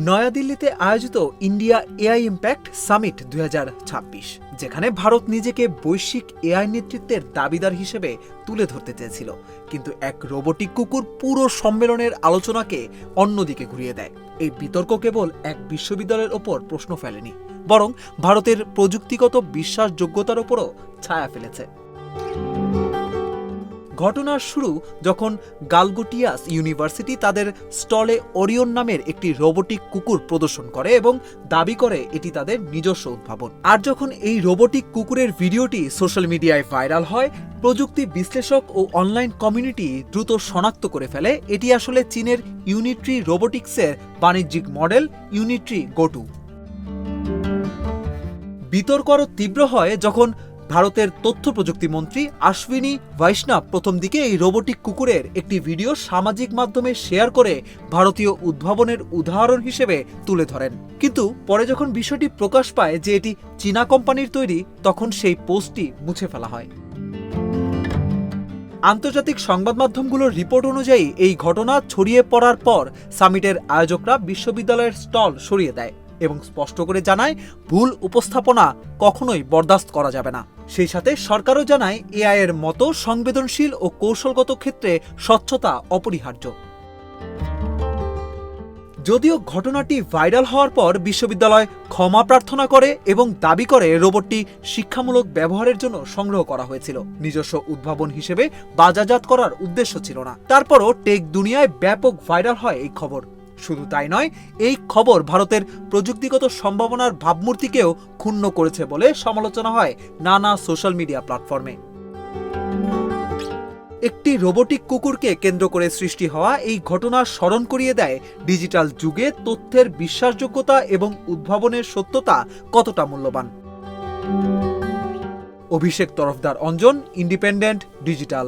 নয়াদিল্লিতে আয়োজিত India AI impact summit 2026, যেখানে ভারত নিজেকে বৈশ্বিক এআই নেতৃত্বের দাবিদার হিসেবে তুলে ধরতে চেয়েছিল, কিন্তু এক রোবটিক কুকুর পুরো সম্মেলনের আলোচনাকে অন্যদিকে ঘুরিয়ে দেয়। এই বিতর্ক কেবল এক বিশ্ববিদ্যালয়ের ওপর প্রশ্ন ফেলেনি, বরং ভারতের প্রযুক্তিগত বিশ্বাসযোগ্যতার ওপরও ছায়া ফেলেছে। ঘটনার শুরু যখন গালগোটিয়াস ইউনিভার্সিটি তাদের স্টলে ওরিয়ন নামের একটি রোবটিক কুকুর প্রদর্শন করে এবং দাবি করে এটি তাদের নিজস্ব উদ্ভাবন। আর যখন এই রোবটিক কুকুরের ভিডিওটি সোশ্যাল মিডিয়ায় ভাইরাল হয়, প্রযুক্তি বিশ্লেষক ও অনলাইন কমিউনিটি দ্রুত শনাক্ত করে ফেলে এটি আসলে চীনের ইউনিট্রি রোবোটিক্সের বাণিজ্যিক মডেল ইউনিট্রি গো2। বিতর্ক আরও তীব্র হয় যখন ভারতের তথ্য প্রযুক্তি মন্ত্রী অশ্বিনী বৈষ্ণব প্রথম দিকে এই রোবটিক কুকুরের একটি ভিডিও সামাজিক মাধ্যমে শেয়ার করে ভারতীয় উদ্ভাবনের উদাহরণ হিসেবে তুলে ধরেন। কিন্তু পরে যখন বিষয়টি প্রকাশ পায় যে এটি চীনা কোম্পানির তৈরি, তখন সেই পোস্টটি মুছে ফেলা হয়। আন্তর্জাতিক সংবাদ মাধ্যমগুলোর রিপোর্ট অনুযায়ী এই ঘটনা ছড়িয়ে পড়ার পর সামিটের আয়োজকরা বিশ্ববিদ্যালয়ের স্টল সরিয়ে দেয় এবং স্পষ্ট করে জানায় ভুল উপস্থাপনা কখনোই বরদাস্ত করা যাবে না। সেই সাথে সরকারও জানায় এআই এর মতো সংবেদনশীল ও কৌশলগত ক্ষেত্রে স্বচ্ছতা অপরিহার্য। যদিও ঘটনাটি ভাইরাল হওয়ার পর বিশ্ববিদ্যালয় ক্ষমা প্রার্থনা করে এবং দাবি করে রোবটটি শিক্ষামূলক ব্যবহারের জন্য সংগ্রহ করা হয়েছিল, নিজস্ব উদ্ভাবন হিসেবে বাজারজাত করার উদ্দেশ্য ছিল না। তারপরও টেক দুনিয়ায় ব্যাপক ভাইরাল হয় এই খবর। শুধু তাই নয়, এই খবর ভারতের প্রযুক্তিগত সম্ভাবনার ভাবমূর্তিকেও ক্ষুণ্ণ করেছে বলে সমালোচনা হয় নানা সোশ্যাল মিডিয়া প্ল্যাটফর্মে। একটি রোবটিক কুকুরকে কেন্দ্র করে সৃষ্টি হওয়া এই ঘটনা স্মরণ করিয়ে দেয় ডিজিটাল যুগে তথ্যের বিশ্বাসযোগ্যতা এবং উদ্ভাবনের সত্যতা কতটা মূল্যবান। অভিষেক তরফদার, অঞ্জন, ইন্ডিপেন্ডেন্ট ডিজিটাল।